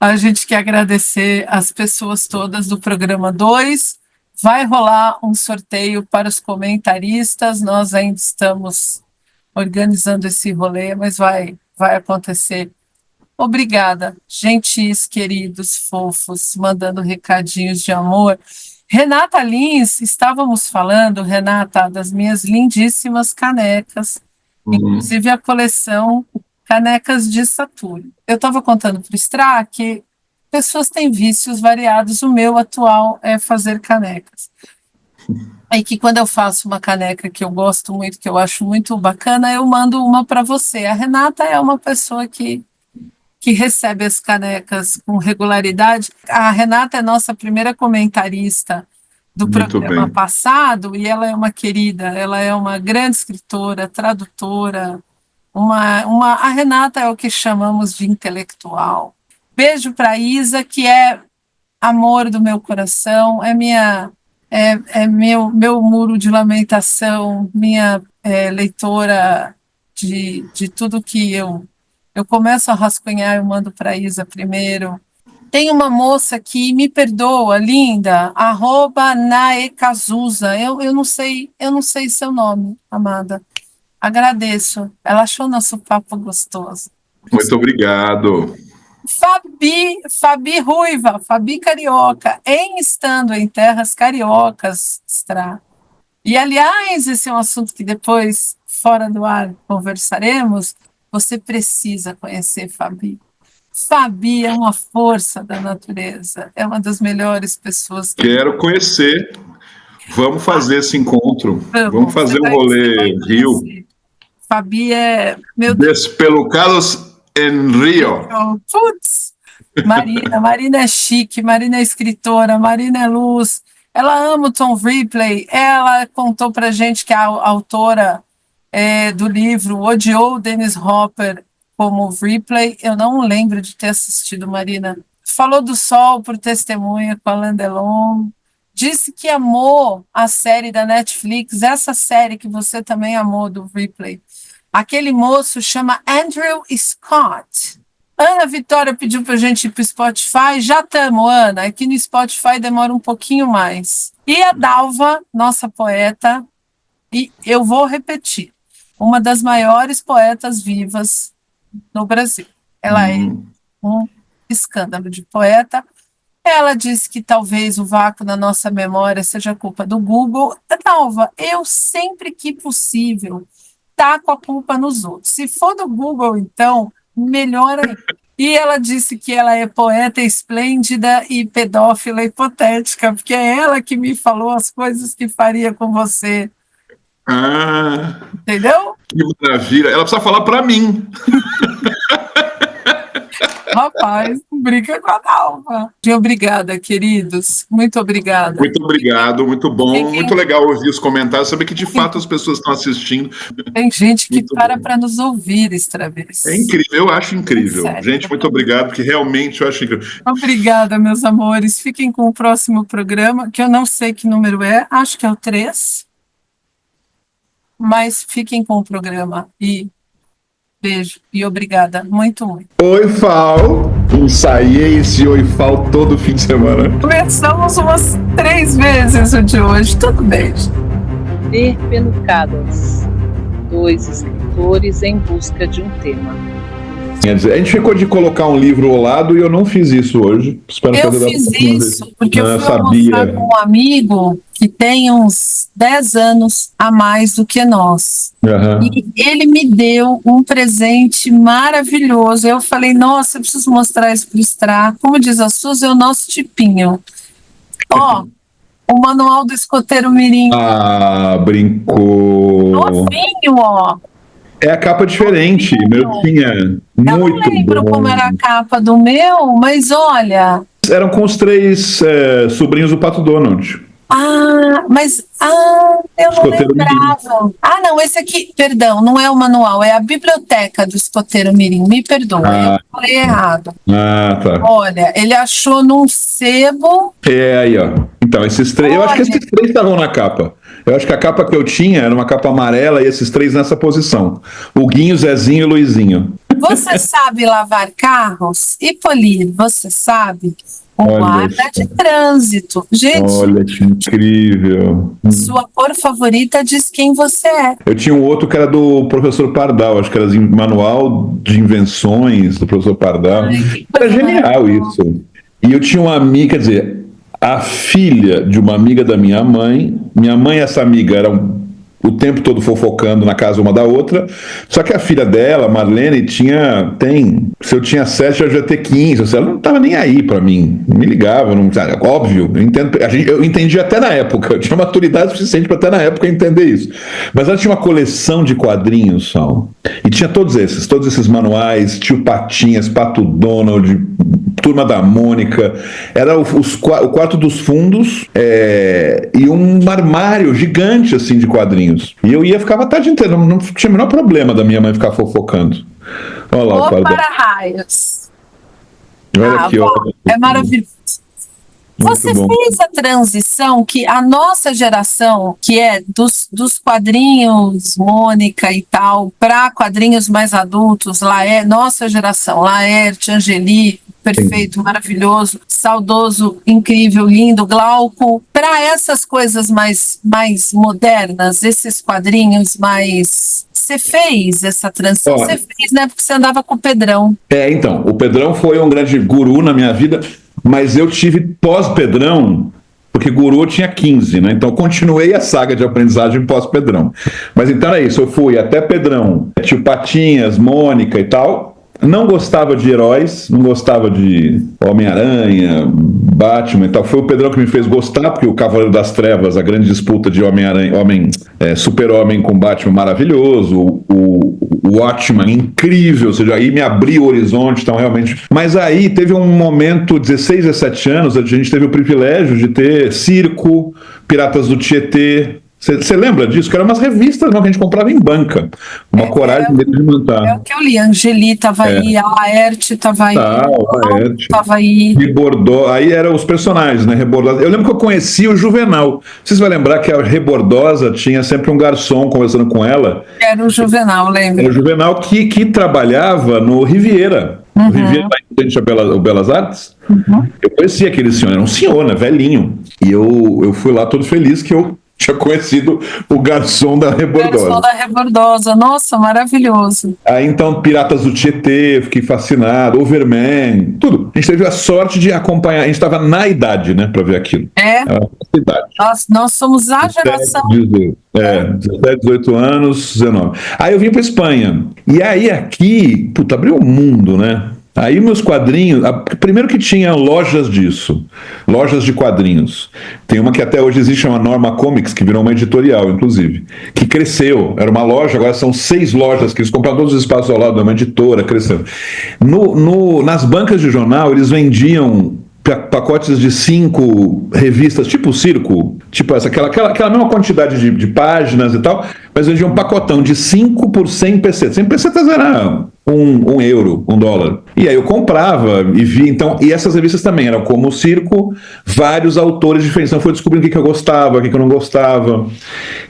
A gente quer agradecer as pessoas todas do programa 2. Vai rolar um sorteio para os comentaristas. Nós ainda estamos organizando esse rolê, mas vai acontecer. Obrigada, gentis, queridos, fofos, mandando recadinhos de amor. Renata Lins, estávamos falando, Renata, das minhas lindíssimas canecas, inclusive a coleção Canecas de Saturno. Eu estava contando para o Strá que pessoas têm vícios variados, o meu atual é fazer canecas. Aí que quando eu faço uma caneca que eu gosto muito, que eu acho muito bacana, eu mando uma para você. A Renata é uma pessoa que recebe as canecas com regularidade. A Renata é nossa primeira comentarista do Muito programa bem. passado e ela é uma querida, ela é uma grande escritora, tradutora, a Renata é o que chamamos de intelectual. Beijo para a Isa, que é amor do meu coração, é meu muro de lamentação, minha leitora de tudo que eu começo a rascunhar, eu mando para a Isa primeiro. Tem uma moça que me perdoa, linda, @naekazusa. Eu não sei seu nome, amada. Agradeço. Ela achou nosso papo gostoso. Muito obrigado. Fabi Ruiva, Fabi Carioca, estando em terras cariocas, Strá. E, aliás, esse é um assunto que depois, fora do ar, conversaremos. Você precisa conhecer Fabi. Fabi é uma força da natureza, é uma das melhores pessoas. Quero conhecer. Vamos fazer esse encontro. Vamos fazer um rolê Rio. Fabi é... Despelucados em Rio. Putz! Marina é chique, Marina é escritora, Marina é luz. Ela ama o Tom Ripley. Ela contou pra gente que a autora do livro odiou Dennis Hopper como Ripley. Eu não lembro de ter assistido, Marina. Falou do Sol por Testemunha com Alain Delon. Disse que amou a série da Netflix, essa série que você também amou do Ripley. Aquele moço chama Andrew Scott. Ana Vitória pediu para a gente ir para o Spotify. Já estamos, Ana. Aqui no Spotify demora um pouquinho mais. E a Dalva, nossa poeta, e eu vou repetir, uma das maiores poetas vivas no Brasil. Ela é um escândalo de poeta. Ela disse que talvez o vácuo na nossa memória seja culpa do Google. Dalva, eu sempre que possível taco a culpa nos outros. Se for do Google, então, melhor ainda. E ela disse que ela é poeta esplêndida e pedófila hipotética, porque é ela que me falou as coisas que faria com você. Entendeu? Que maravilha. Ela precisa falar para mim. Rapaz, não brinca com a Dalva. Obrigada, queridos. Muito obrigada. Muito obrigado, muito bom. Muito legal ouvir os comentários, saber que de fato as pessoas estão assistindo. Tem gente que para nos ouvir, Stravês. É incrível, eu acho incrível. Gente, muito obrigado, porque realmente eu acho incrível. Obrigada, meus amores. Fiquem com o próximo programa, que eu não sei que número é, acho que é o 3. Mas fiquem com o programa e beijo e obrigada. Muito, muito. Oi, Fal. Ensaiei esse Oi, Fal todo fim de semana. Começamos umas 3 vezes o de hoje. Tudo bem. Despelucadas. 2 escritores em busca de um tema. A gente ficou de colocar um livro ao lado e eu não fiz isso hoje. Eu fiz isso porque eu fui almoçar com um amigo que tem uns 10 anos a mais do que nós. E ele me deu um presente maravilhoso. Eu falei, nossa, eu preciso mostrar isso para o Strá. Como diz a Suzy, é o nosso tipinho. Ó, o manual do escoteiro mirim. Ah, brincou. Novinho, ó. É a capa diferente, meu tinha muito. Eu não lembro como era a capa do meu, mas olha. Eram com os 3 sobrinhos do Pato Donald. Eu não lembrava. Não, esse aqui, perdão, não é o manual, é a biblioteca do escoteiro mirim, me perdoa, eu falei errado. Tá. Olha, ele achou num sebo. Aí, ó. Então, esses 3, eu acho que esses 3 estavam na capa. Eu acho que a capa que eu tinha era uma capa amarela e esses 3 nessa posição. O Guinho, Zezinho e Luizinho. Você sabe lavar carros? E polir, você sabe? O guarda de trânsito. Gente, olha que incrível. Sua cor favorita diz quem você é. Eu tinha um outro que era do professor Pardal, acho que era Manual de Invenções do professor Pardal. Era genial isso. E eu tinha uma amiga, quer dizer, a filha de uma amiga da minha mãe e essa amiga eram o tempo todo fofocando na casa uma da outra, só que a filha dela, Marlene, se eu tinha 7, ela já ter 15, ela não estava nem aí para mim, não me ligava, não, óbvio, eu entendi até na época, eu tinha maturidade suficiente para até na época entender isso, mas ela tinha uma coleção de quadrinhos, Sal, e tinha todos esses manuais, Tio Patinhas, Pato Donald, Turma da Mônica, era o quarto dos fundos e um armário gigante assim de quadrinhos. E eu ficava a tarde inteira, não tinha o menor problema da minha mãe ficar fofocando. Olha lá, o para-raios. Olha aqui, ó. É maravilhoso. Você fez a transição que a nossa geração, que é dos quadrinhos, Mônica e tal, para quadrinhos mais adultos, nossa geração, Laerte, Angeli, perfeito, maravilhoso, saudoso, incrível, lindo, Glauco, para essas coisas mais modernas, esses quadrinhos mais... Você fez essa transição? Você fez, né? Porque você andava com o Pedrão. Então, o Pedrão foi um grande guru na minha vida, mas eu tive pós-Pedrão, porque guru eu tinha 15, né? Então continuei a saga de aprendizagem pós-Pedrão. Mas então é isso, eu fui até Pedrão, Tio Patinhas, Mônica e tal. Não gostava de heróis, não gostava de Homem-Aranha, Batman e tal. Foi o Pedrão que me fez gostar, porque o Cavaleiro das Trevas, a grande disputa de Homem-Aranha, Super-Homem com Batman maravilhoso, o Watchman incrível, ou seja, aí me abriu o horizonte, então realmente... Mas aí teve um momento, 16, 17 anos, a gente teve o privilégio de ter Circo, Piratas do Tietê. Você lembra disso? Que eram umas revistas que a gente comprava em banca. Uma coragem dele de montar. É o que eu li. A Angeli estava aí, a Laerte estava aí. Laerte. Estava aí. Rebordosa. Aí eram os personagens, né? Rebordosa. Eu lembro que eu conheci o Juvenal. Vocês vão lembrar que a Rebordosa tinha sempre um garçom conversando com ela. Era o Juvenal, lembra? Era o Juvenal que trabalhava no Riviera. O Riviera, em frente ao Belas Artes. Eu conheci aquele senhor, era um senhor, né? Velhinho. E eu fui lá todo feliz que eu tinha conhecido o garçom da Rebordosa. O garçom da Rebordosa, nossa, maravilhoso. Aí então, Piratas do Tietê, eu fiquei fascinado, Overman, tudo. A gente teve a sorte de acompanhar, a gente estava na idade, né, para ver aquilo. Nós somos a geração. 17, 18 anos, 19. Aí eu vim para Espanha. E aí aqui, abriu o mundo, né? Aí meus quadrinhos, primeiro que tinha lojas disso, lojas de quadrinhos. Tem uma que até hoje existe, chama Norma Comics, que virou uma editorial, inclusive, que cresceu. Era uma loja, agora são 6 lojas, que eles compraram todos os espaços ao lado, é uma editora, cresceu. Nas bancas de jornal, eles vendiam pacotes de 5 revistas, tipo Circo, tipo aquela mesma quantidade de páginas e tal, mas vendiam um pacotão de 5 por 100 pesetas. 100 pesetas era um euro, $1. E aí eu comprava e via, então, e essas revistas também eram como o Circo, vários autores diferentes. Então eu fui descobrindo o que eu gostava, o que eu não gostava.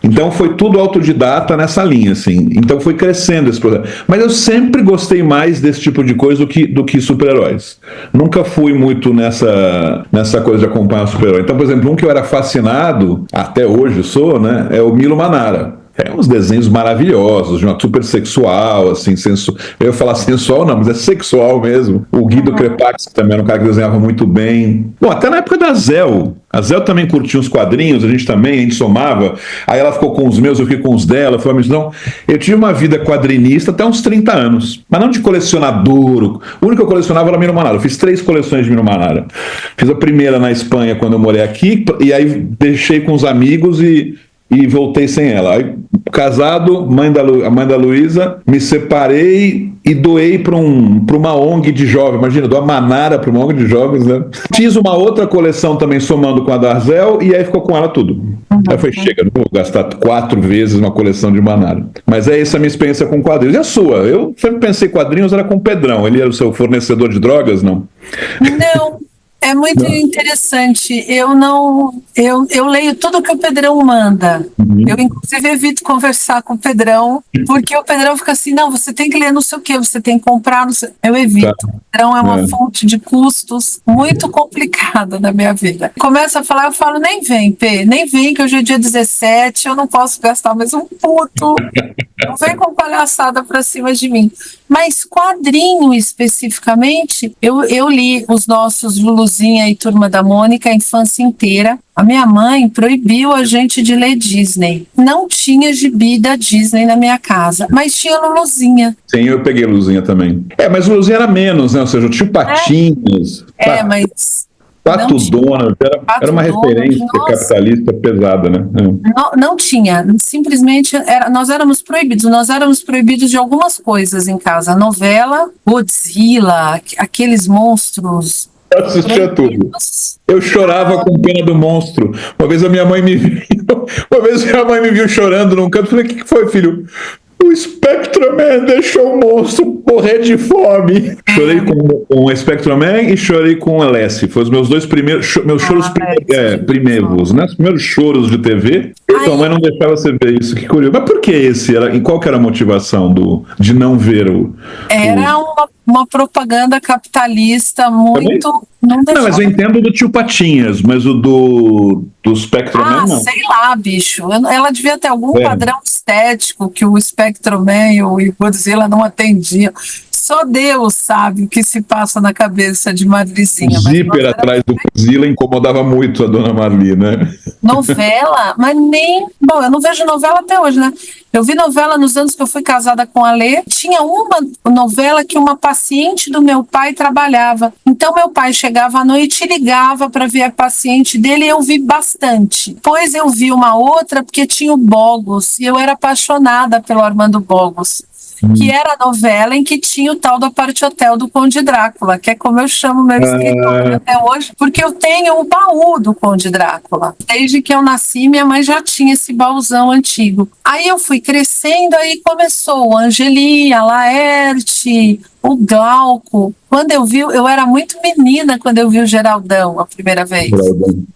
Então foi tudo autodidata nessa linha, assim. Então foi crescendo esse processo. Mas eu sempre gostei mais desse tipo de coisa do que super-heróis. Nunca fui muito nessa coisa de acompanhar super-herói. Então, por exemplo, um que eu era fascinado, até hoje sou, né, é o Milo Manara. Uns desenhos maravilhosos, de uma super sexual, assim, eu ia falar sensual não, mas é sexual mesmo. O Guido Crepax, que também era um cara que desenhava muito bem. Bom, até na época da Zel. A Zel também curtia uns quadrinhos, a gente somava. Aí ela ficou com os meus, eu fiquei com os dela. Então, eu tive uma vida quadrinista até uns 30 anos, mas não de colecionador. O único que eu colecionava era Milo Manara. Eu fiz 3 coleções de Milo Manara. Fiz a primeira na Espanha, quando eu morei aqui, e aí deixei com os amigos e voltei sem ela. Aí, casado, a mãe da Luísa, me separei e doei para uma ONG de jovens. Imagina, dou a Manara para uma ONG de jovens, né? Fiz uma outra coleção também somando com a Darzel e aí ficou com ela tudo. Aí eu falei, chega, não vou gastar 4 vezes uma coleção de Manara. Mas é essa a minha experiência com quadrinhos. E a sua? Eu sempre pensei quadrinhos era com o Pedrão. Ele era o seu fornecedor de drogas, não? Não. É muito interessante. Eu leio tudo que o Pedrão manda. Eu, inclusive, evito conversar com o Pedrão, porque o Pedrão fica assim, não, você tem que ler não sei o quê, você tem que comprar, não sei... Eu evito. Tá. O Pedrão é uma fonte de custos muito complicada na minha vida. Começa a falar, eu falo, nem vem, P, nem vem, que hoje é dia 17, eu não posso gastar mais um puto. Não vem com palhaçada pra cima de mim. Mas quadrinho especificamente, eu li os nossos Luluzinha e Turma da Mônica a infância inteira. A minha mãe proibiu a gente de ler Disney. Não tinha gibi da Disney na minha casa, mas tinha Luluzinha. Sim, eu peguei Luluzinha também. Mas Luluzinha era menos, né? Ou seja, eu tinha Patinhas. Mas... Pato Donald, era uma referência capitalista pesada, né? Não tinha, simplesmente nós éramos proibidos de algumas coisas em casa. Novela, Godzilla, aqueles monstros. Eu assistia tudo. Eu chorava com pena do monstro. Uma vez minha mãe me viu chorando num canto. Falei, o que foi, filho? O Spectroman deixou o monstro morrer de fome. Chorei com o Spectroman e chorei com o Alessi. Foram os meus dois primeiros choros primeiros, né? Os primeiros choros de TV. Então, a mãe não deixava você ver isso. Que curioso. Mas por que esse? E qual que era a motivação de não ver Era uma propaganda capitalista muito... Não, mas eu entendo do Tio Patinhas, mas o do Spectroman não. Sei lá, bicho. Ela devia ter algum padrão estético que o Spectroman e o Godzilla não atendiam. Só Deus sabe o que se passa na cabeça de Marlizinha. O zíper atrás do Godzilla incomodava muito a dona Marli, né? Novela? Mas nem... Bom, eu não vejo novela até hoje, né? Eu vi novela nos anos que eu fui casada com a Lê. Tinha uma novela que uma paciente do meu pai trabalhava. Então, meu pai chegava à noite e ligava para ver a paciente dele e eu vi bastante. Depois eu vi uma outra porque tinha o Bogos e eu era apaixonada pelo Armando Bogos. Que era a novela em que tinha o tal da Parte Hotel do Conde Drácula, que é como eu chamo meu escritor até hoje, porque eu tenho o baú do Conde Drácula. Desde que eu nasci, minha mãe já tinha esse baúzão antigo. Aí eu fui crescendo, aí começou o Angeli, a Laerte, o Glauco. Quando eu vi, eu era muito menina quando eu vi o Geraldão a primeira vez.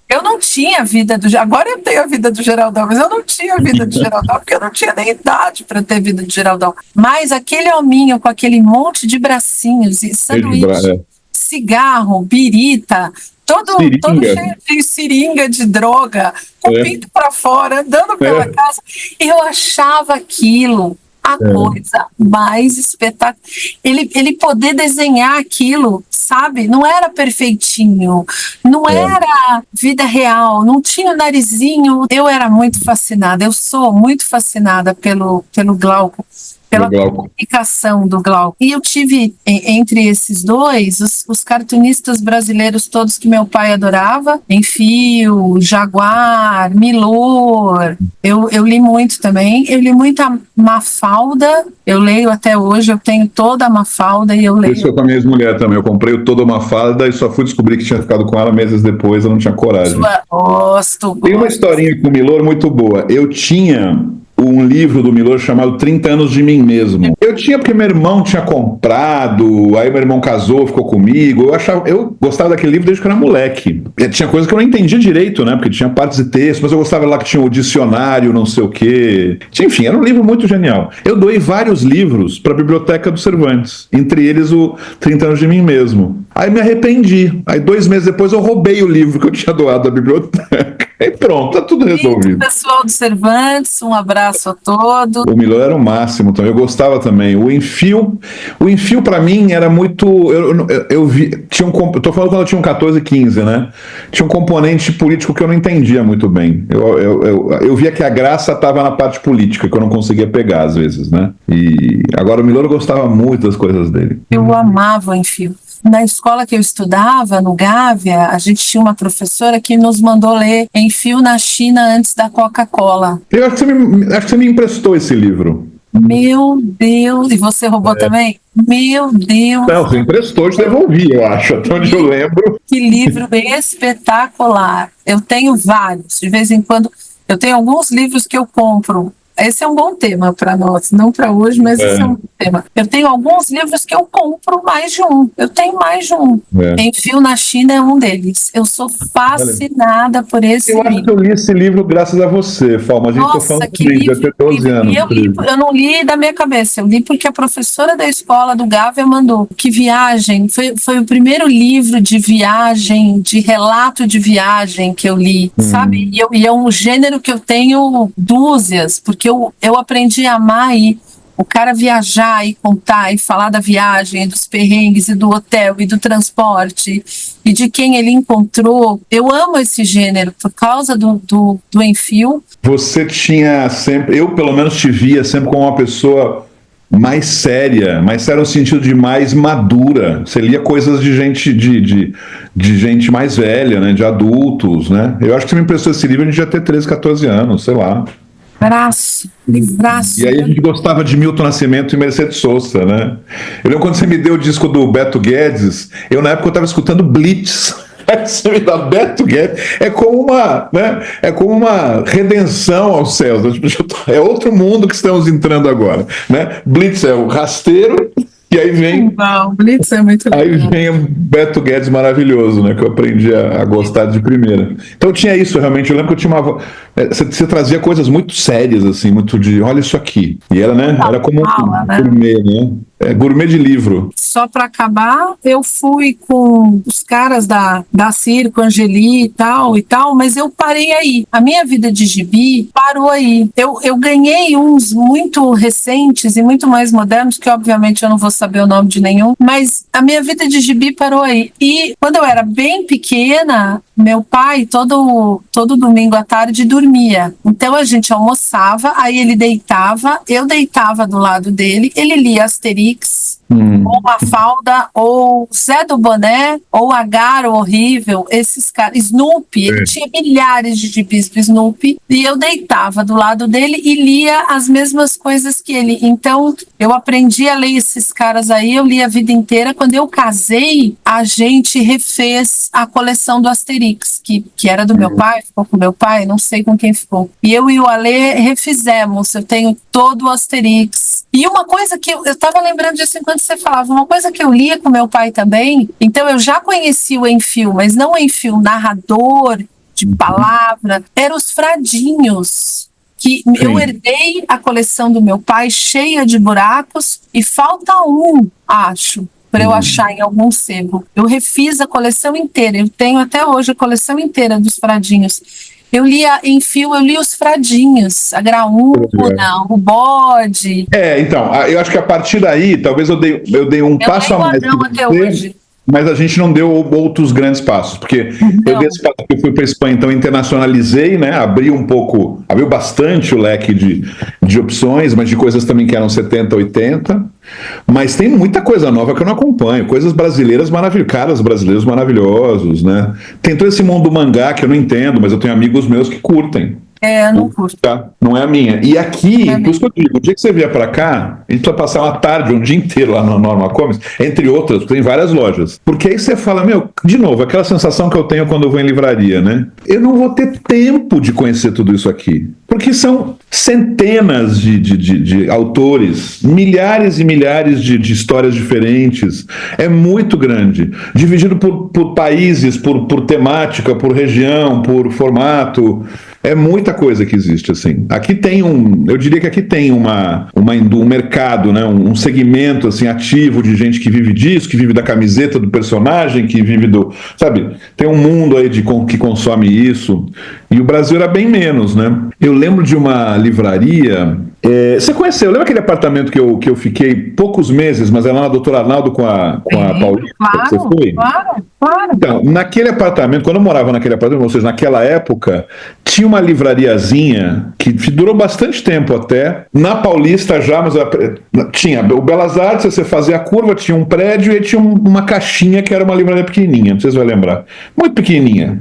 Eu não tinha a vida do... Agora eu tenho a vida do Geraldão, mas eu não tinha a vida do Geraldão, porque eu não tinha nem idade para ter vida do Geraldão. Mas aquele hominho com aquele monte de bracinhos e sanduíche, cigarro, birita, todo cheio de seringa de droga, com o pinto para fora, andando pela casa. Eu achava aquilo a coisa mais espetacular. Ele poder desenhar aquilo, sabe? Não era perfeitinho, não era vida real, não tinha narizinho. Eu era muito fascinada, eu sou muito fascinada pelo Glauco, pela comunicação do Glauco. E eu tive, entre esses dois, os cartunistas brasileiros todos que meu pai adorava, Enfio, Jaguar, Milor. Eu li muito também. Eu li muita Mafalda, eu leio até hoje, eu tenho toda a Mafalda e eu leio. Isso eu com a minha ex-mulher também, eu comprei toda a Mafalda e só fui descobrir que tinha ficado com ela meses depois, eu não tinha coragem. Gosto. Tem uma historinha com o Milor muito boa. Eu tinha um livro do Milor chamado 30 anos de mim mesmo. Eu tinha porque meu irmão tinha comprado, aí meu irmão casou, ficou comigo. Eu gostava daquele livro desde que eu era moleque. Tinha coisa que eu não entendia direito, né? Porque tinha partes de texto, mas eu gostava lá que tinha o dicionário, não sei o quê. Enfim, era um livro muito genial. Eu doei vários livros para a Biblioteca do Cervantes, entre eles o 30 anos de mim mesmo. Aí me arrependi. Aí 2 meses depois eu roubei o livro que eu tinha doado da biblioteca. E pronto, tá tudo resolvido. Pessoal do Cervantes, um abraço a todos. O Milor era o máximo também, eu gostava também. O Enfio para mim era muito... Eu vi, eu tô falando quando eu tinha 14, 15, né? Tinha um componente político que eu não entendia muito bem. Eu via que a graça estava na parte política, que eu não conseguia pegar às vezes, né? E agora o Milor eu gostava muito das coisas dele. Eu amava o Enfio. Na escola que eu estudava, no Gávea, a gente tinha uma professora que nos mandou ler Enfio na China antes da Coca-Cola. Eu acho que você me emprestou esse livro. Meu Deus! E você roubou também? Meu Deus! Não, você emprestou, te devolvi, eu acho, até onde eu lembro. Que livro espetacular! Eu tenho vários, de vez em quando. Eu tenho alguns livros que eu compro esse é um bom tema para nós, não para hoje, mas esse é um bom tema. Eu tenho alguns livros que eu compro mais de um. Eu tenho mais de um. Enfio na China é um deles. Eu sou fascinada por esse livro. Eu acho que eu li esse livro graças a você, Falma. A gente está falando que sobre livro, isso, até 12 anos. Eu não li da minha cabeça, eu li porque a professora da escola do Gávea mandou. Que viagem, foi o primeiro livro de viagem, de relato de viagem que eu li, sabe? E é um gênero que eu tenho dúzias, porque eu aprendi a amar o cara viajar e contar e falar da viagem, dos perrengues e do hotel e do transporte e de quem ele encontrou. Eu amo esse gênero por causa do Enfio. Você tinha sempre, eu pelo menos te via sempre como uma pessoa mais séria no sentido de mais madura. Você lia coisas de gente de gente mais velha, né, de adultos, né? Eu acho que você me emprestou esse livro, a gente já ter 13, 14 anos, sei lá. Braço. E aí a gente gostava de Milton Nascimento e Mercedes Sosa, né? Eu lembro quando você me deu o disco do Beto Guedes, na época eu estava escutando Blitz. Você me dá Beto Guedes, é como uma redenção aos céus. É outro mundo que estamos entrando agora, né? Blitz é o rasteiro. E aí vem. Não, Blitz é muito legal. Aí vem o Beto Guedes maravilhoso, né? Que eu aprendi a gostar de primeira. Então tinha isso realmente. Eu lembro que eu tinha uma. Você trazia coisas muito sérias, assim, muito de olha isso aqui. E era, né? Era como um gourmet, né? Gourmet de livro. Só para acabar, eu fui com os caras da Circo, Angeli e tal, mas eu parei aí. A minha vida de gibi parou aí. Eu ganhei uns muito recentes e muito mais modernos, que obviamente eu não vou saber o nome de nenhum, mas a minha vida de gibi parou aí. E quando eu era bem pequena, meu pai, todo domingo à tarde, dormia. Então a gente almoçava, aí ele deitava, eu deitava do lado dele, ele lia Asterix, ou Mafalda, ou Zé do Boné, ou Agaro Horrível, esses caras, Snoopy, ele tinha milhares de gibis do Snoopy, e eu deitava do lado dele e lia as mesmas coisas que ele. Então eu aprendi a ler esses caras aí, eu li a vida inteira. Quando eu casei, a gente refez a coleção do Asterix, que era do meu pai, ficou com meu pai, não sei com quem ficou. E eu e o Alê refizemos, eu tenho todo o Asterix. E uma coisa que eu estava lembrando disso enquanto você falava, uma coisa que eu lia com meu pai também, então eu já conheci o Enfio, mas não o Enfio narrador, de palavra, eram os Fradinhos, que eu herdei a coleção do meu pai cheia de buracos e falta um, acho, para eu achar em algum sebo. Eu refiz a coleção inteira, eu tenho até hoje a coleção inteira dos Fradinhos. Eu lia Enfio, eu li os Fradinhos, a Graúna, o Bode. Então, eu acho que a partir daí, talvez eu dei um passo a mais. Até hoje. Mas a gente não deu outros grandes passos, porque eu dei esse passo que eu fui para a Espanha, então internacionalizei, né? Abriu bastante o leque de opções, mas de coisas também que eram 70, 80. Mas tem muita coisa nova que eu não acompanho, coisas brasileiras maravilhosas, caras brasileiros maravilhosos, né? Tem todo esse mundo do mangá que eu não entendo, mas eu tenho amigos meus que curtem. Não curto. Tá? Não é a minha. E aqui, por isso que eu digo, o dia que você vier para cá, a gente vai passar uma tarde, um dia inteiro lá no Norma Comics, entre outras, porque tem várias lojas. Porque aí você fala, de novo, aquela sensação que eu tenho quando eu vou em livraria, né? Eu não vou ter tempo de conhecer tudo isso aqui. Porque são centenas de autores, milhares e milhares de histórias diferentes. É muito grande. Dividido por países, por temática, por região, por formato. É muita coisa que existe, assim. Aqui tem eu diria que aqui tem um mercado, né? Um segmento, assim, ativo de gente que vive disso, que vive da camiseta do personagem, que vive sabe? Tem um mundo aí que consome isso. E o Brasil era bem menos, né? Eu lembro de uma livraria. Você conheceu? Lembra aquele apartamento que eu fiquei poucos meses, mas era lá na Doutor Arnaldo com a Paulista? Claro, você foi? Claro. Então, naquele apartamento, quando eu morava naquele apartamento, ou seja, naquela época, tinha uma livrariazinha que durou bastante tempo até, na Paulista já, mas tinha o Belas Artes, você fazia a curva, tinha um prédio e tinha uma caixinha que era uma livraria pequenininha, não sei se você vai lembrar. Muito pequenininha.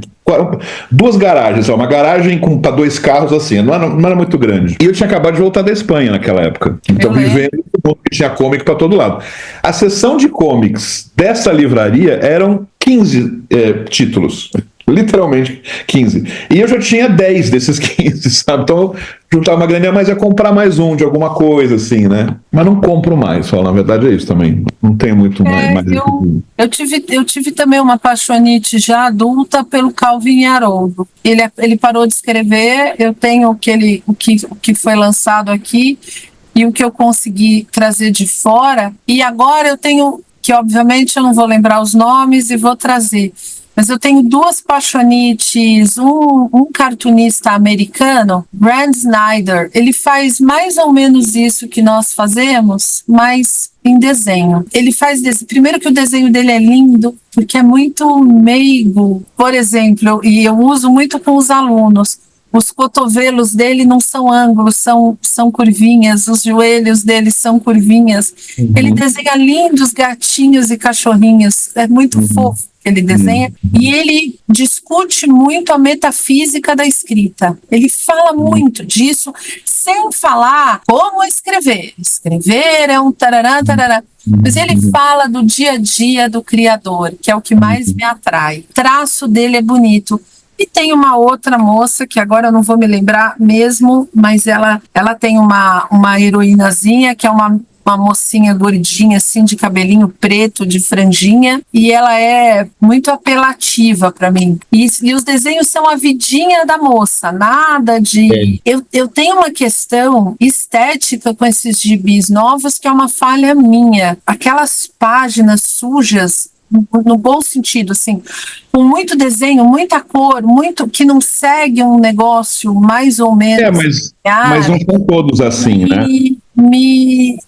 2 garagens, uma garagem para 2 carros, assim, não era muito grande. E eu tinha acabado de voltar da Espanha naquela época. Então, vivendo que tinha comic para todo lado. A seção de comics dessa livraria eram 15 títulos. Literalmente 15. E eu já tinha 10 desses 15, sabe? Então juntar uma graninha, mas ia comprar mais um de alguma coisa, assim, né? Mas não compro mais, só, na verdade é isso também. Não tenho muito mais. Eu tive também uma paixonite já adulta pelo Calvin Haroldo. Ele parou de escrever, eu tenho o que foi lançado aqui e o que eu consegui trazer de fora, e agora eu tenho, que obviamente eu não vou lembrar os nomes e vou trazer, mas eu tenho duas paixonites, um cartunista americano, Brand Snyder, ele faz mais ou menos isso que nós fazemos, mas em desenho. Ele faz primeiro que o desenho dele é lindo, porque é muito meigo. Por exemplo, e eu uso muito com os alunos, os cotovelos dele não são ângulos, são curvinhas, os joelhos dele são curvinhas. Ele desenha lindos gatinhos e cachorrinhos, é muito fofo que ele desenha, e ele discute muito a metafísica da escrita. Ele fala muito disso, sem falar como escrever. Escrever é um tarará, tarará. Mas ele fala do dia a dia do criador, que é o que mais me atrai. O traço dele é bonito. E tem uma outra moça, que agora eu não vou me lembrar mesmo, mas ela tem uma heroínazinha, que é uma mocinha gordinha, assim, de cabelinho preto, de franjinha, e ela é muito apelativa para mim. E os desenhos são a vidinha da moça, nada de... Eu tenho uma questão estética com esses gibis novos, que é uma falha minha. Aquelas páginas sujas, no bom sentido, assim, com muito desenho, muita cor, muito que não segue um negócio mais ou menos. Mas não são todos assim, né?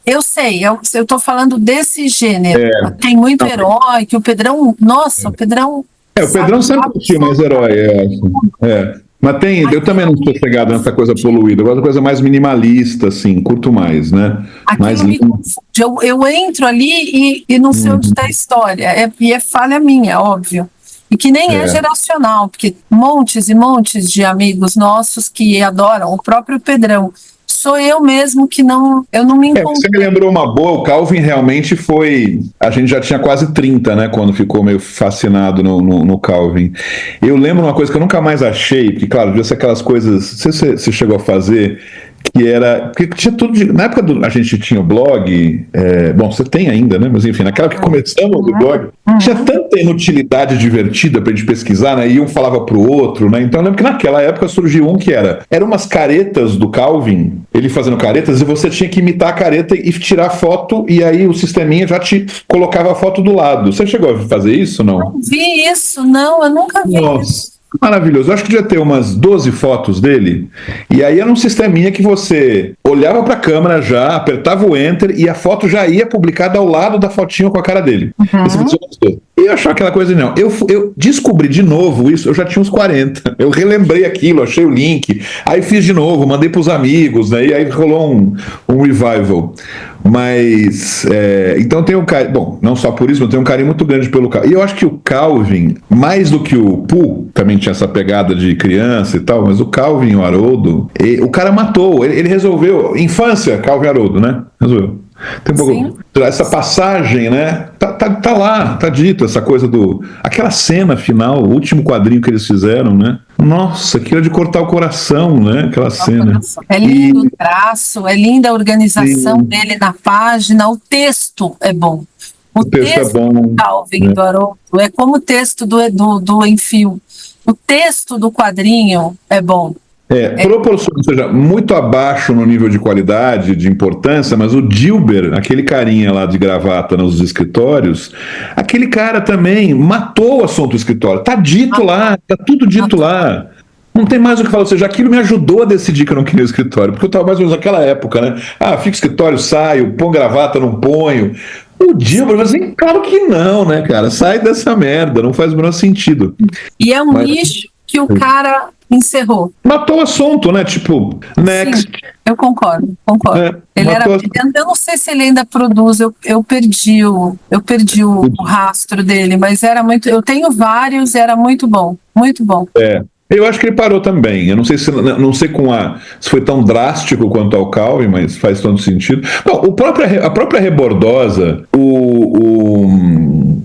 Eu sei, eu tô falando desse gênero. Tem muito herói, que o Pedrão, nossa, o Pedrão... o Pedrão sempre tinha mais herói, Mas eu também não sou chegado nessa coisa poluída, eu gosto da coisa mais minimalista, assim, curto mais, né? Mais me confunde. Eu entro ali e não sei onde está a história, e é falha minha, óbvio. E que nem é geracional, porque montes e montes de amigos nossos que adoram, o próprio Pedrão. Sou eu mesmo que eu não me encontro. Você me lembrou uma boa, o Calvin realmente foi... A gente já tinha quase 30, né, quando ficou meio fascinado no Calvin. Eu lembro uma coisa que eu nunca mais achei, porque, claro, devia ser aquelas coisas... Não sei se você chegou a fazer... que era... Porque tinha tudo... Na época a gente tinha o blog... bom, você tem ainda, né? Mas enfim, naquela que começamos o blog, tinha tanta inutilidade divertida pra gente pesquisar, né? E um falava pro outro, né? Então eu lembro que naquela época surgiu um que eram umas caretas do Calvin, ele fazendo caretas, e você tinha que imitar a careta e tirar foto, e aí o sisteminha já te colocava a foto do lado. Você chegou a fazer isso, não? Não vi isso, não. Eu nunca vi isso. Maravilhoso. Eu acho que devia ter umas 12 fotos dele, e aí era um sisteminha que você olhava para a câmera já, apertava o enter e a foto já ia publicada ao lado da fotinha com a cara dele. E eu achava aquela coisa, não. Eu descobri de novo isso, eu já tinha uns 40. Eu relembrei aquilo, achei o link, aí fiz de novo, mandei para os amigos, né? E aí rolou um revival. Mas, então tem um carinho, bom, não só por isso, mas tem um carinho muito grande pelo Calvin. E eu acho que o Calvin, mais do que o Pooh, também tinha essa pegada de criança e tal, mas o Calvin e o Haroldo, o cara matou, ele resolveu, infância, Calvin e Haroldo, né? Resolveu. Tem um pouco, essa passagem, né? Tá lá, tá dito, essa coisa aquela cena final, o último quadrinho que eles fizeram, né? Nossa, aquilo é de cortar o coração, né? Aquela cena. É lindo o traço, é linda a organização dele na página, o texto é bom. O texto é bom, do Calvin, do Haroldo, é como o texto do Enfio. O texto do quadrinho é bom. Proporciona, ou seja, muito abaixo no nível de qualidade, de importância, mas o Dilber, aquele carinha lá de gravata nos escritórios, aquele cara também matou o assunto do escritório. Tá dito lá, tá tudo dito lá. Não tem mais o que falar, ou seja, aquilo me ajudou a decidir que eu não queria o escritório, porque eu estava mais ou menos naquela época, né? Fico escritório, saio, põe gravata, não ponho. O Dilber, mas assim, claro que não, né, cara? Sai dessa merda, não faz o menor sentido. E é um nicho que o cara encerrou. Matou o assunto, né? Tipo, next. Sim, eu concordo. Eu não sei se ele ainda produz, eu perdi o rastro dele, mas era muito. Eu tenho vários, era muito bom, muito bom. Eu acho que ele parou também. Eu não sei se foi tão drástico quanto ao Calvin, mas faz tanto sentido. Não, a própria Rebordosa, como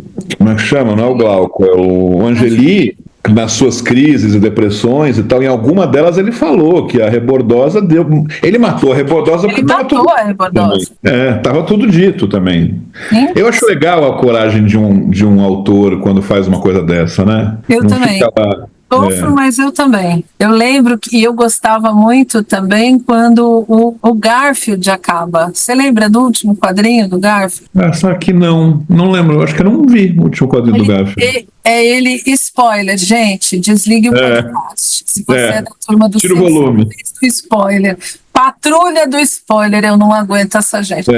é que chama? Não é o Glauco, é o Angeli. nas suas crises e depressões e tal, em alguma delas ele falou que a Rebordosa deu... Ele matou a Rebordosa porque Ele matou a Rebordosa. Estava tudo dito também. Sim. Eu acho legal a coragem de um autor quando faz uma coisa dessa, né? Eu Não também. fica lá, Sofro, mas eu também. Eu lembro que eu gostava muito também quando o Garfield acaba. Você lembra do último quadrinho do Garfield? Só que não lembro, eu acho que eu não vi o último quadrinho do Garfield. Ele, spoiler, gente, desligue o podcast. Se você é da turma do Tira o volume. do spoiler. Patrulha do spoiler, eu não aguento essa gente.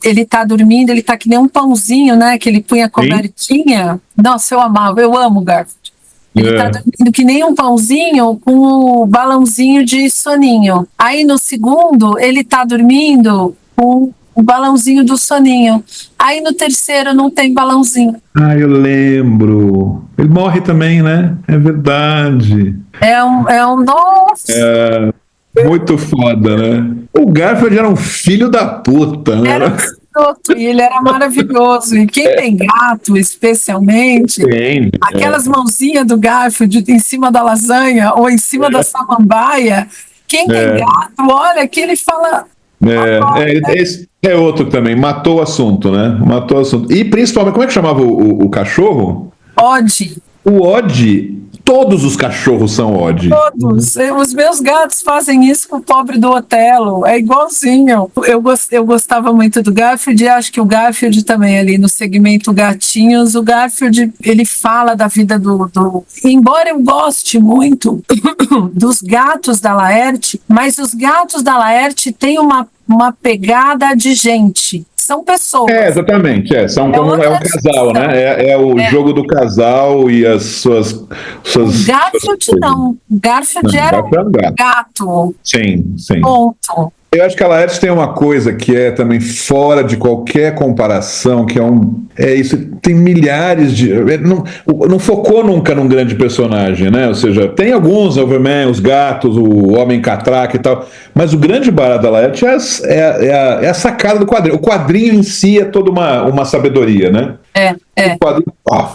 Ele tá dormindo, ele tá que nem um pãozinho, né? Que ele punha a cobertinha. Nossa, eu amava, eu amo o Garfield. Ele tá dormindo que nem um pãozinho com o balãozinho de soninho. Aí no segundo, ele tá dormindo com o balãozinho do soninho. Aí no terceiro não tem balãozinho. Eu lembro. Ele morre também, né? É verdade. É um nossa. Muito foda, né? O Garfield era um filho da puta, né? Era escroto, e ele era maravilhoso. E quem tem gato, especialmente, aquelas mãozinhas do Garfield em cima da lasanha ou em cima da samambaia, quem tem gato, olha, que ele fala... Esse é outro também, matou o assunto, né? Matou o assunto. E principalmente, como é que chamava o cachorro? Odd. O Odd, todos os cachorros são Odd. Todos. Os meus gatos fazem isso com o pobre do Otelo. É igualzinho. Eu gostava muito do Garfield e acho que o Garfield também ali no segmento gatinhos, o Garfield, ele fala da vida do... Embora eu goste muito dos gatos da Laerte, mas os gatos da Laerte têm uma pegada de gente. São pessoas. Exatamente. São como é um casal, né? É o jogo do casal e as suas Garfield não. Garfield era um gato. Sim. Ponto. Eu acho que a Laerte tem uma coisa que é também fora de qualquer comparação, que é isso, tem milhares de... Não focou nunca num grande personagem, né? Ou seja, tem alguns, Overman, os gatos, o Homem Catraca e tal, mas o grande barato da Laerte é a sacada do quadrinho. O quadrinho em si é toda uma sabedoria, né? O quadrinho,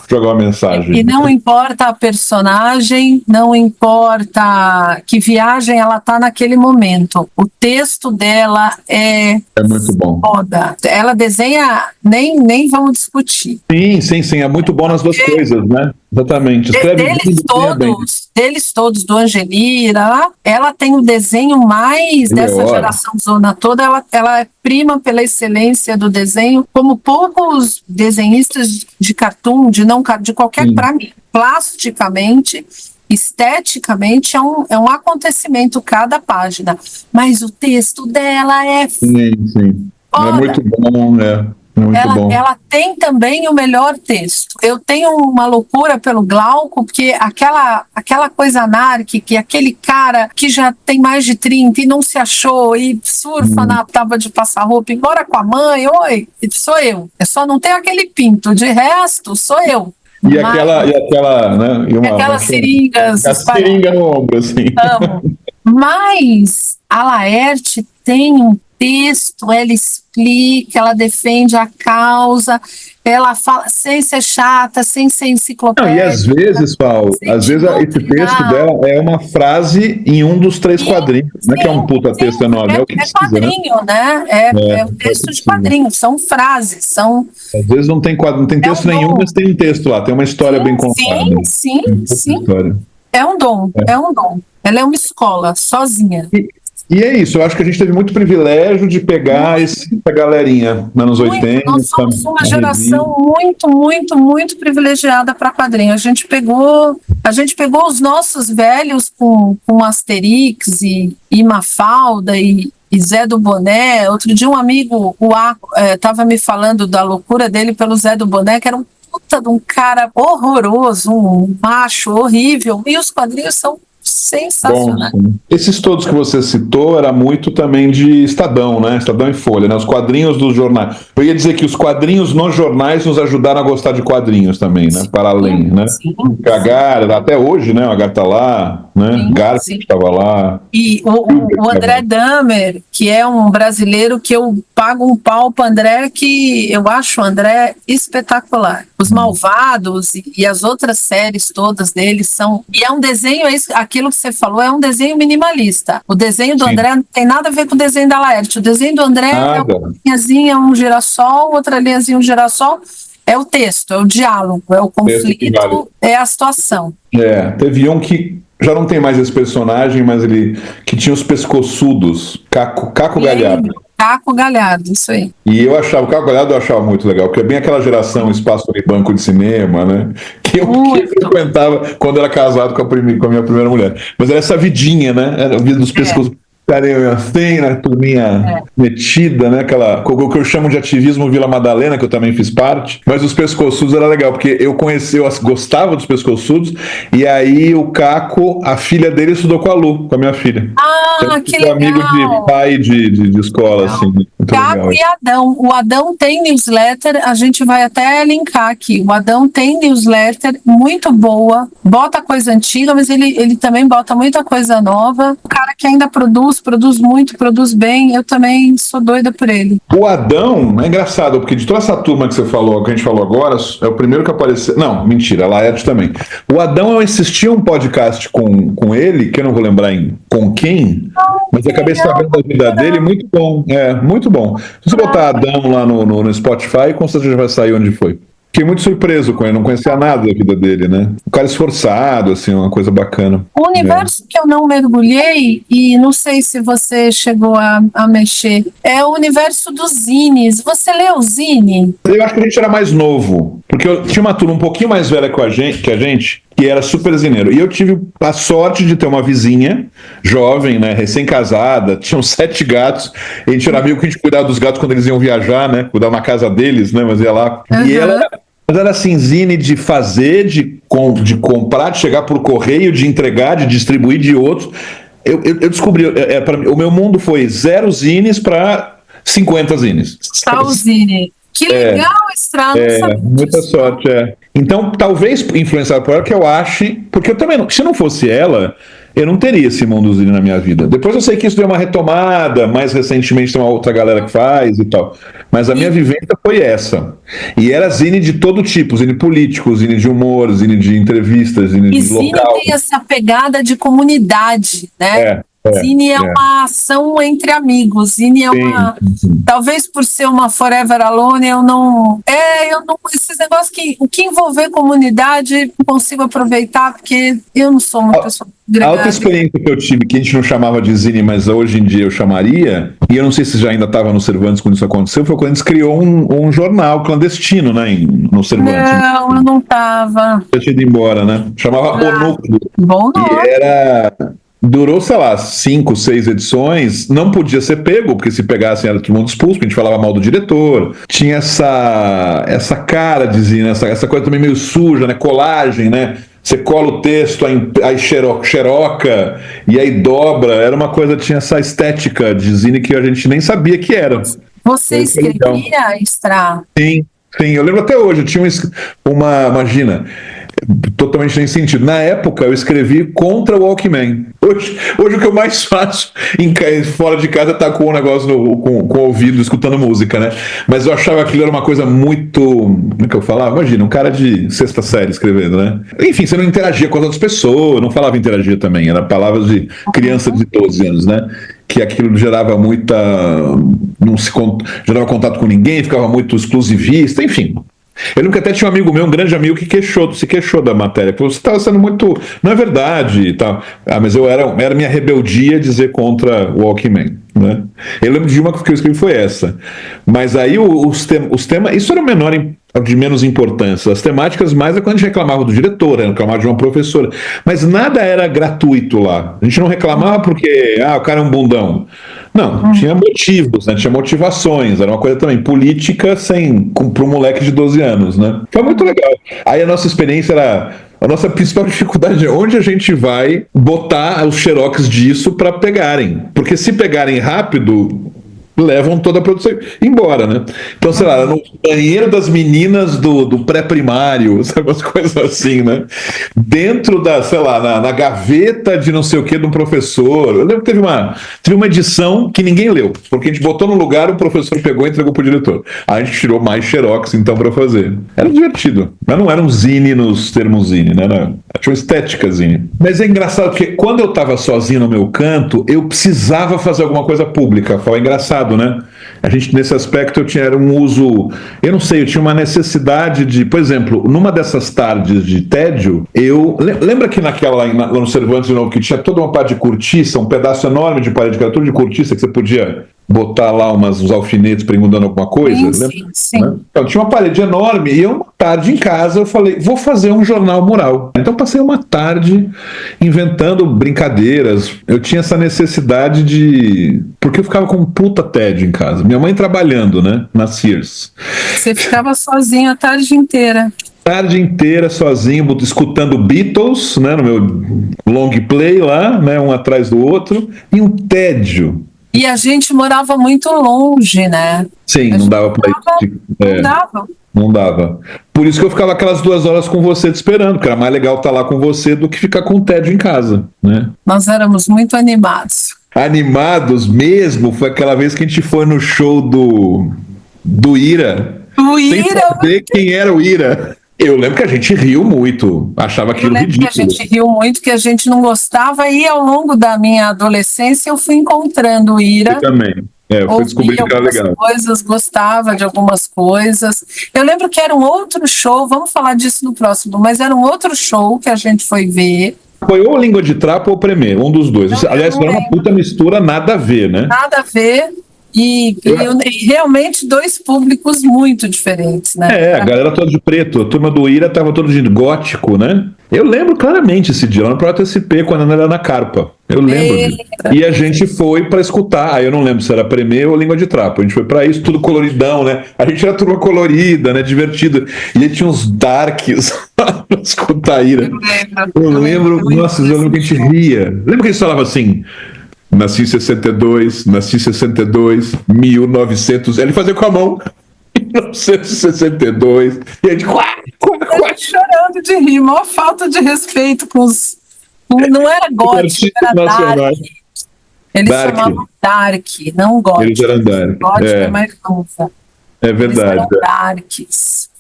jogar uma mensagem. E não importa a personagem, não importa que viagem ela tá naquele momento. O texto dela é muito bom. Foda. Ela desenha, nem vamos discutir. Sim, é muito bom nas duas coisas, né? Exatamente. Deles todos, do Angelira, ela tem o desenho mais dessa geração zona toda, ela é prima pela excelência do desenho, como poucos desenhistas de cartoon, de qualquer, para mim, plasticamente, esteticamente, é um acontecimento cada página, mas o texto dela é... Sim. É muito bom, Muito bom. Ela tem também o melhor texto. Eu tenho uma loucura pelo Glauco, porque aquela coisa anárquica, aquele cara que já tem mais de 30 e não se achou e surfa na tábua de passar roupa, embora com a mãe, sou eu. Eu só não tenho aquele pinto, de resto, sou eu. E aquela, né? Aquelas seringas. A seringa no ombro, assim. Amo. Mas a Laerte tem um texto, ela explica, ela defende a causa, ela fala sem ser chata, sem ser enciclopédica. E às vezes, Paulo, esse texto dela é uma frase em um dos 3 quadrinhos, não é que é um puta texto enorme, é o que precisa, quadrinho, né? É um texto de quadrinho, são frases, são... Às vezes não tem texto nenhum, mas tem um texto lá, tem uma história bem contada. Sim. É um dom. Ela é uma escola, sozinha. E é isso, eu acho que a gente teve muito privilégio de pegar essa galerinha nos anos 80. Nós somos uma geração muito privilegiada para quadrinho. A gente pegou os nossos velhos com Asterix e Mafalda e Zé do Boné. Outro dia um amigo, o Aco, estava me falando da loucura dele pelo Zé do Boné, que era puta de um cara horroroso, um macho horrível. E os quadrinhos são Bom, sensacionais. sim. Esses todos que você citou era muito também de Estadão, né? Estadão e Folha, né? Os quadrinhos dos jornais. Eu ia dizer que os quadrinhos nos jornais nos ajudaram a gostar de quadrinhos também, né? Para além, né? Sim, Gagar, até hoje, né? O Agar tá lá, né? sim, Garfield sim. estava lá. E o André Dahmer, que é um brasileiro que eu pago um pau para André, que eu acho o André espetacular. Os Malvados e as outras séries todas dele são... E é um desenho, aquilo que você falou, é um desenho minimalista. O desenho do Sim. André não tem nada a ver com o desenho da Laerte. O desenho do André é Nada. uma linhazinha, um girassol, outra linhazinha, um girassol. É o texto, é o diálogo, é o Esse que vale. conflito, é a situação. Teve um que já não tem mais esse personagem, mas ele que tinha os pescoçudos, Caco Galhardo. Caco Galhardo, isso aí. E eu achava, o Caco Galhardo eu achava muito legal, porque é bem aquela geração espaço de banco de cinema, né? Que eu frequentava quando era casado com a minha primeira mulher. Mas era essa vidinha, né? Era a vida dos pescoços. Ficaria assim, na turminha metida, né? O que eu chamo de ativismo Vila Madalena, que eu também fiz parte. Mas os pescoçudos era legal, porque eu gostava dos pescoçudos, e aí o Caco, a filha dele estudou com a Lu, com a minha filha. Ah, que legal! Amigo de pai de escola, assim. Muito Caco legal. e Adão. O Adão tem newsletter, a gente vai até linkar aqui. O Adão tem newsletter muito boa, bota coisa antiga, mas ele também bota muita coisa nova. O cara que ainda produz muito, produz bem, eu também sou doida por ele. O Adão é engraçado, porque de toda essa turma que você falou, que a gente falou agora, é o primeiro que apareceu. Não, mentira, a Laerte também. O Adão, eu assisti um podcast com ele, que eu não vou lembrar com quem, mas acabei sabendo da vida dele, muito bom. Muito bom. Se você botar Adão lá no Spotify, com certeza já vai sair onde foi. Fiquei muito surpreso com ele, não conhecia nada da vida dele, né? Um cara esforçado, assim, uma coisa bacana. O universo que eu não mergulhei, e não sei se você chegou a mexer, é o universo dos zines. Você leu zine? Eu acho que a gente era mais novo, porque eu tinha uma turma um pouquinho mais velha que a gente, que era super zineiro. E eu tive a sorte de ter uma vizinha, jovem, né, recém-casada, tinham 7 gatos, e a gente era amigo que a gente cuidava dos gatos quando eles iam viajar, né, cuidava na casa deles, né, mas ia lá. E ela era assim, zine de fazer, de comprar, de chegar por correio, de entregar, de distribuir de outros. Eu descobri, o meu mundo foi 0 zines para 50 zines. Tal zine. Que legal, Estrada. Muita sorte, Então, talvez influenciado por ela, que eu ache, porque eu também, se não fosse ela, eu não teria esse mundo zine na minha vida. Depois eu sei que isso deu uma retomada, mais recentemente tem uma outra galera que faz e tal. Mas a minha vivência foi essa. E era zine de todo tipo, zine político, zine de humor, zine de entrevistas, zine de zine local. Tem essa pegada de comunidade, né? Zine é uma ação entre amigos. Zine é uma... Talvez por ser uma Forever Alone, eu não... Esses negócios o que envolver comunidade, não consigo aproveitar, porque eu não sou uma pessoa A outra experiência que eu tive, que a gente não chamava de zine, mas hoje em dia eu chamaria, e eu não sei se já ainda estava no Cervantes quando isso aconteceu, foi quando a gente criou um jornal clandestino, né, no Cervantes. Não, eu não estava. Já tinha ido embora, né? Chamava O Núcleo. Bom nome. E durou, sei lá, 5, 6 edições, não podia ser pego, porque se pegassem era todo mundo expulso, porque a gente falava mal do diretor. Tinha essa cara de zine, essa coisa também meio suja, né? Colagem, né? Você cola o texto, aí xeroca, e aí dobra. Era uma coisa, tinha essa estética de zine que a gente nem sabia que era. Você escrevia, Extra? Sim, eu lembro até hoje. Eu tinha imagina, totalmente sem sentido. Na época, eu escrevi contra o Walkman. Hoje o que eu mais faço fora de casa é estar com o negócio com o ouvido, escutando música, né? Mas eu achava que aquilo era uma coisa muito... Como é que eu falava? Imagina, um cara de 6ª série escrevendo, né? Enfim, você não interagia com as outras pessoas, não falava interagia também, era palavras de criança de 12 anos, né? Que aquilo gerava muita... gerava contato com ninguém, ficava muito exclusivista, enfim... Eu lembro que até tinha um amigo meu, um grande amigo, que se queixou da matéria. Falou, você estava sendo muito... Não é verdade e tal. Mas era minha rebeldia dizer contra o Walkman, né? Eu lembro de uma que eu escrevi, foi essa. Mas aí os temas... Isso era de menos importância. As temáticas mais é quando a gente reclamava do diretor, reclamava de uma professora. Mas nada era gratuito lá. A gente não reclamava porque o cara é um bundão. Não, tinha motivos, né? Tinha motivações. Era uma coisa também política para um moleque de 12 anos, né? Foi muito legal. Aí a nossa experiência era A nossa principal dificuldade é onde a gente vai botar os xerox disso para pegarem. Porque se pegarem rápido, levam toda a produção embora, né? Então, sei lá, no banheiro das meninas do pré-primário, sabe, umas coisas assim, né? Dentro da, sei lá, na gaveta de não sei o que de um professor. Eu lembro que teve uma edição que ninguém leu, porque a gente botou no lugar, o professor pegou e entregou pro diretor. Aí a gente tirou mais xerox, então, para fazer. Era divertido, mas não era um zine nos termos zine, né? Tinha uma estética zine. Mas é engraçado, porque quando eu tava sozinho no meu canto, eu precisava fazer alguma coisa pública. Foi engraçado, né? A gente, nesse aspecto, era um uso, eu não sei, eu tinha uma necessidade de, por exemplo, numa dessas tardes de tédio, lembra que lá no Cervantes de novo, que tinha toda uma parte de cortiça, um pedaço enorme de parede, que era tudo de cortiça, que você podia botar lá uns alfinetes perguntando alguma coisa? Sim. Né? Então, tinha uma parede enorme e uma tarde em casa eu falei, vou fazer um jornal mural. Então passei uma tarde inventando brincadeiras. Eu tinha essa necessidade porque eu ficava com um puta tédio em casa. Minha mãe trabalhando, né, na Sears. Você ficava sozinho a tarde inteira. Tarde inteira sozinho, escutando Beatles, né, no meu long play lá, né, um atrás do outro, e um tédio. E a gente morava muito longe, né? Sim, não dava pra ir. Não dava. Por isso que eu ficava aquelas 2 horas com você te esperando, porque era mais legal estar lá com você do que ficar com o tédio em casa, né? Nós éramos muito animados. Animados mesmo, foi aquela vez que a gente foi no show do Ira. Sem saber quem era o Ira. Eu lembro que a gente riu muito, achava aquilo ridículo. Que a gente riu muito, que a gente não gostava, e ao longo da minha adolescência eu fui encontrando o Ira. Eu também. Eu fui descobrir que era legal. Gostava de algumas coisas. Eu lembro que era um outro show, vamos falar disso no próximo, mas era um outro show que a gente foi ver. Foi ou Língua de Trapo ou Premier, um dos dois. Aliás, foi uma puta mistura, nada a ver, né? Nada a ver. E realmente 2 públicos muito diferentes, né? A galera toda de preto, a turma do Ira tava toda de gótico, né? Eu lembro claramente esse dia, lá no Proto SP, quando era na Carpa. Eu lembro disso. E a gente foi pra escutar, aí eu não lembro se era Premier ou Língua de Trapo. A gente foi pra isso, tudo coloridão, né? A gente era turma colorida, né? Divertida. E aí tinha uns darks pra escutar Ira. Eu lembro que a gente ria. Lembra que eles falavam assim... Nasci em 62, 1900. Ele fazia com a mão. 1962. E a gente. Chorando de rir, maior falta de respeito com os. Não era gótico, era dark. Eles chamavam dark, não gótico. Eles eram dark. Gótico é mais nova. É verdade. Eles eram darks.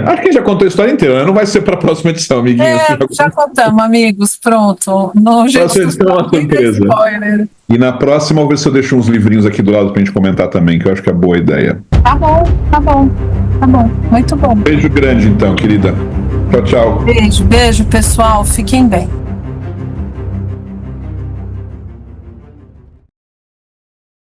Acho que já contou a história inteira, né? Não vai ser para a próxima edição, amiguinhos. Já contamos, amigos, pronto. Não, próxima edição é uma surpresa. Spoiler. E na próxima, eu vou ver se eu deixo uns livrinhos aqui do lado pra gente comentar também, que eu acho que é boa ideia. Tá bom. Muito bom. Beijo grande, então, querida. Tchau, tchau. Beijo, pessoal. Fiquem bem.